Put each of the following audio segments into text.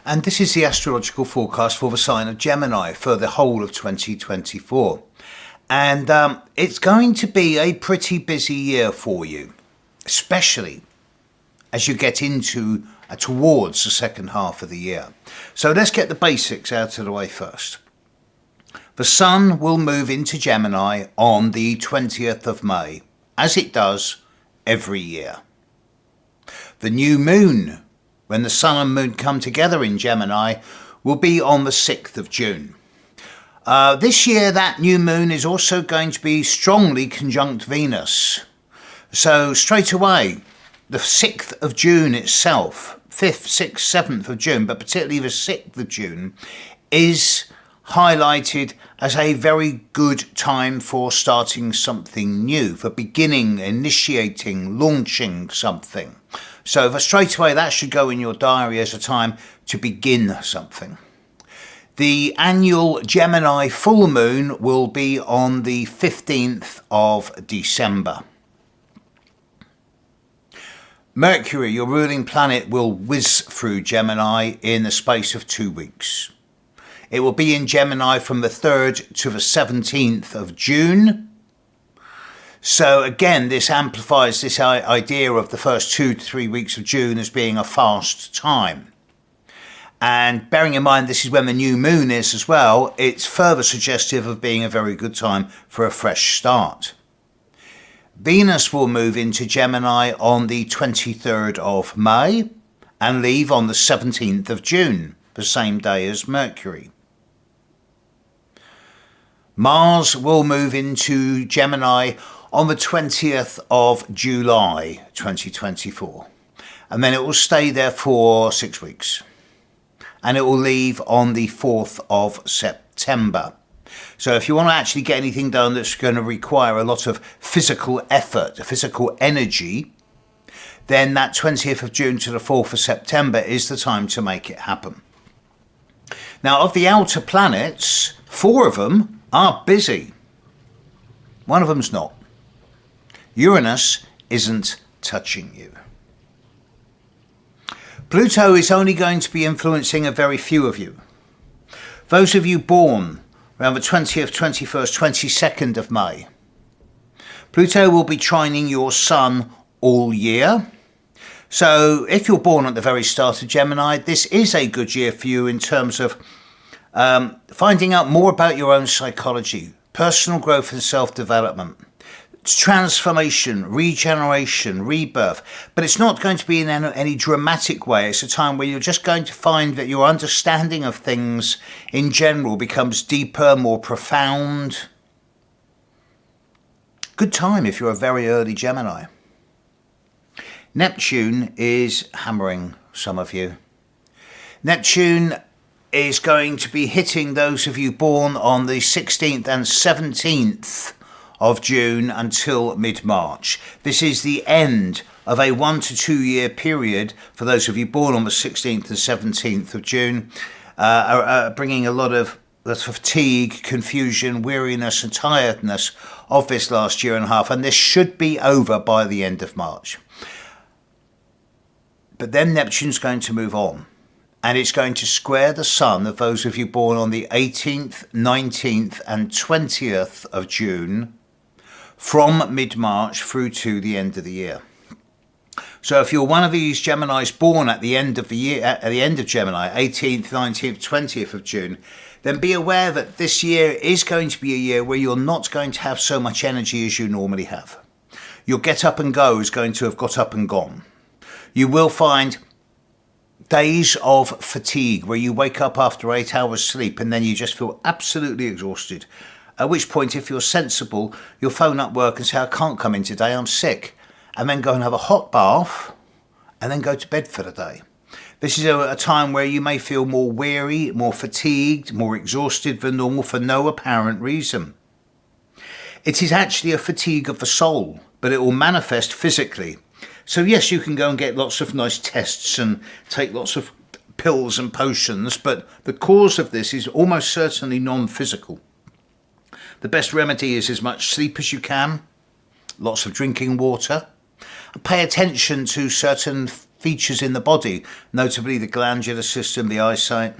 and this is the astrological forecast for the sign of Gemini for the whole of 2024. And it's going to be a pretty busy year for you, especially as you get into towards the second half of the year. So let's get the basics out of the way first. The Sun will move into Gemini on the 20th of May, as it does every year. The new moon, when the Sun and Moon come together in Gemini, will be on the 6th of June. This year, that new moon is also going to be strongly conjunct Venus. So straight away, the 6th of June itself, 5th, 6th, 7th of June, but particularly the 6th of June, is highlighted as a very good time for starting something new, for beginning, initiating, launching something. So for straight away, that should go in your diary as a time to begin something. The annual Gemini full moon will be on the 15th of December. Mercury, your ruling planet, will whiz through Gemini in the space of 2 weeks. It will be in Gemini from the 3rd to the 17th of June. So again, this amplifies this idea of the first 2 to 3 weeks of June as being a fast time. And bearing in mind this is when the new moon is as well, it's further suggestive of being a very good time for a fresh start. Venus will move into Gemini on the 23rd of May and leave on the 17th of June, the same day as Mercury. Mars will move into Gemini on the 20th of July 2024, and then it will stay there for 6 weeks, and it will leave on the 4th of September. So if you want to actually get anything done that's going to require a lot of physical effort, physical energy, then that 20th of June to the 4th of September is the time to make it happen. Now, of the outer planets, 4 of them are busy. One of them's not. Uranus isn't touching you. Pluto is only going to be influencing a very few of you. Those of you born around the 20th, 21st, 22nd of May. Pluto will be trining your Sun all year. So if you're born at the very start of Gemini, this is a good year for you in terms of finding out more about your own psychology, personal growth and self-development, transformation, regeneration, rebirth. But it's not going to be in any dramatic way. It's a time where you're just going to find that your understanding of things in general becomes deeper, more profound. Good time if you're a very early Gemini. Neptune is hammering some of you. Neptune is going to be hitting those of you born on the 16th and 17th of June until mid-March. This is the end of a 1 to 2 year period for those of you born on the 16th and 17th of June, bringing a lot of fatigue, confusion, weariness and tiredness of this last year and a half, and this should be over by the end of March. But then Neptune's going to move on, and it's going to square the Sun of those of you born on the 18th, 19th and 20th of June from mid-March through to the end of the year. So if you're one of these Geminis born at the end of the year, at the end of Gemini, 18th, 19th, 20th of June, then be aware that this year is going to be a year where you're not going to have so much energy as you normally have. Your get up and go is going to have got up and gone. You will find days of fatigue where you wake up after 8 hours sleep and then you just feel absolutely exhausted. At which point, if you're sensible, you'll phone up work and say, I can't come in today, I'm sick. And then go and have a hot bath and then go to bed for the day. This is a time where you may feel more weary, more fatigued, more exhausted than normal for no apparent reason. It is actually a fatigue of the soul, but it will manifest physically. So yes, you can go and get lots of nice tests and take lots of pills and potions, but the cause of this is almost certainly non-physical. The best remedy is as much sleep as you can, lots of drinking water, and pay attention to certain features in the body, notably the glandular system, the eyesight.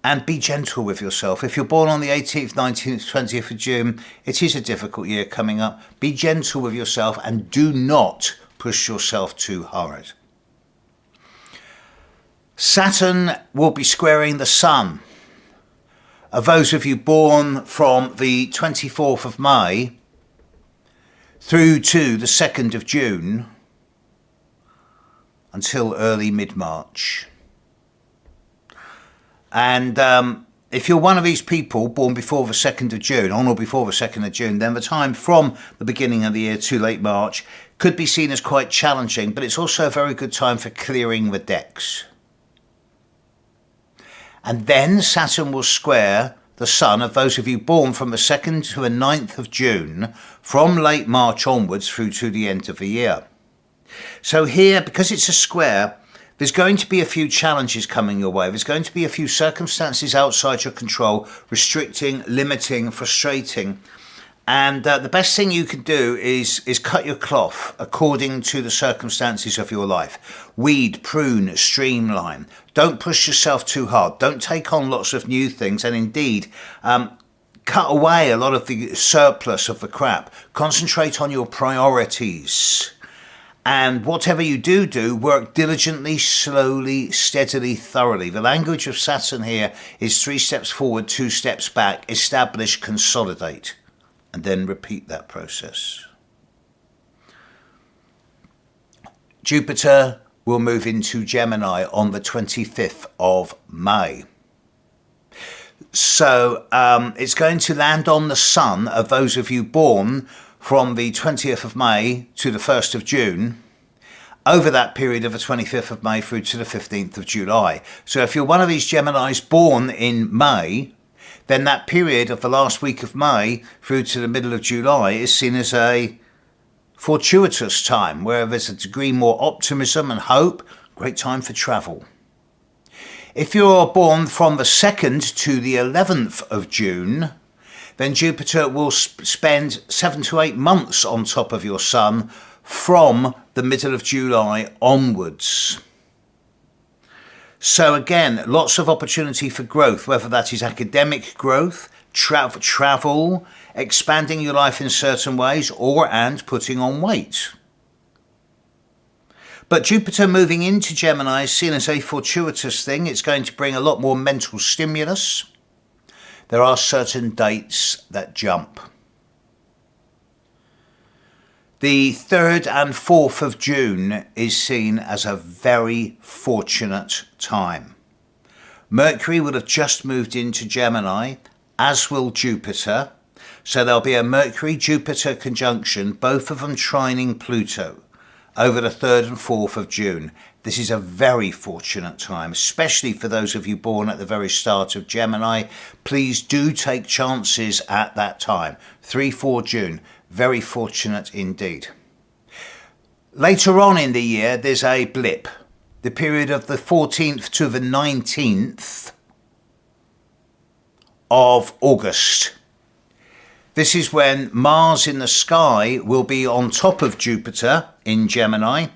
And be gentle with yourself. If you're born on the 18th, 19th, 20th of June, it is a difficult year coming up. Be gentle with yourself and do not push yourself too hard. Saturn will be squaring the Sun. Of those of you born from the 24th of May through to the 2nd of June until early mid-March. And if you're one of these people born before the 2nd of June, on or before the 2nd of June, then the time from the beginning of the year to late March could be seen as quite challenging, but it's also a very good time for clearing the decks. And then Saturn will square the Sun of those of you born from the 2nd to the 9th of June, from late March onwards through to the end of the year. So here, because it's a square, there's going to be a few challenges coming your way. There's going to be a few circumstances outside your control, restricting, limiting, frustrating. And the best thing you can do is cut your cloth according to the circumstances of your life. Weed, prune, streamline. Don't push yourself too hard. Don't take on lots of new things. And indeed, cut away a lot of the surplus of the crap. Concentrate on your priorities. And whatever you do, work diligently, slowly, steadily, thoroughly. The language of Saturn here is 3 steps forward, 2 steps back, establish, consolidate, and then repeat that process. Jupiter will move into Gemini on the 25th of May. So it's going to land on the Sun of those of you born from the 20th of May to the 1st of June, over that period of the 25th of May through to the 15th of July. So if you're one of these Geminis born in May, then that period of the last week of May through to the middle of July is seen as a fortuitous time, where there's a degree more optimism and hope, great time for travel. If you're born from the 2nd to the 11th of June, then Jupiter will spend 7 to 8 months on top of your Sun from the middle of July onwards. So again, lots of opportunity for growth, whether that is academic growth, travel, expanding your life in certain ways, and putting on weight. But Jupiter moving into Gemini is seen as a fortuitous thing. It's going to bring a lot more mental stimulus. There are certain dates that jump. The 3rd and 4th of June is seen as a very fortunate time. Mercury will have just moved into Gemini, as will Jupiter. So there'll be a Mercury-Jupiter conjunction, both of them trining Pluto, over the 3rd and 4th of June. This is a very fortunate time, especially for those of you born at the very start of Gemini. Please do take chances at that time. 3-4 June, very fortunate indeed. Later on in the year, there's a blip. The period of the 14th to the 19th of August. This is when Mars in the sky will be on top of Jupiter in Gemini,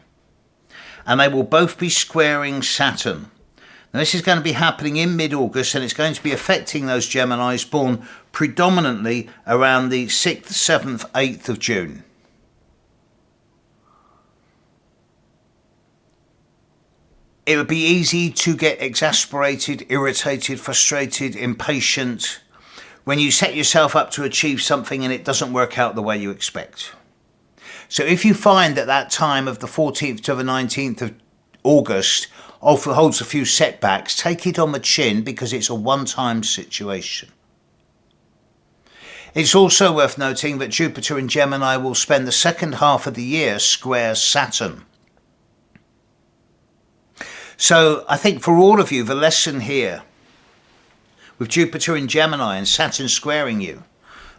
and they will both be squaring Saturn. Now this is going to be happening in mid-August, and it's going to be affecting those Geminis born predominantly around the 6th, 7th, 8th of June. It would be easy to get exasperated, irritated, frustrated, impatient when you set yourself up to achieve something and it doesn't work out the way you expect. So if you find that that time of the 14th to the 19th of August holds a few setbacks, take it on the chin, because it's a one-time situation. It's also worth noting that Jupiter in Gemini will spend the second half of the year square Saturn. So I think for all of you, the lesson here, with Jupiter in Gemini and Saturn squaring you,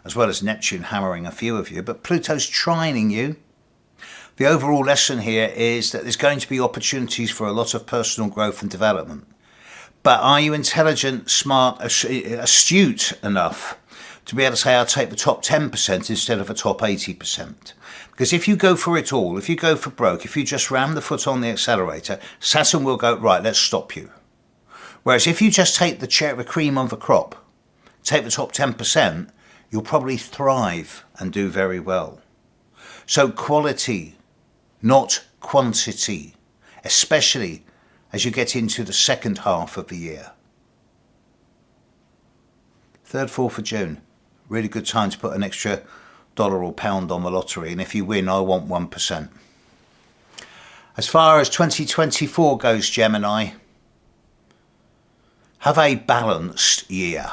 as well as Neptune hammering a few of you, but Pluto's trining you, the overall lesson here is that there's going to be opportunities for a lot of personal growth and development. But are you intelligent, smart, astute enough to be able to say, I'll take the top 10% instead of the top 80%? Because if you go for it all, if you go for broke, if you just ram the foot on the accelerator, Saturn will go, right, let's stop you. Whereas if you just take the cream of the crop, take the top 10%, you'll probably thrive and do very well. So quality, not quantity, especially as you get into the second half of the year. 3rd, 4th of June, really good time to put an extra dollar or pound on the lottery, and if you win, I want 1%. As far as 2024 goes, Gemini, have a balanced year.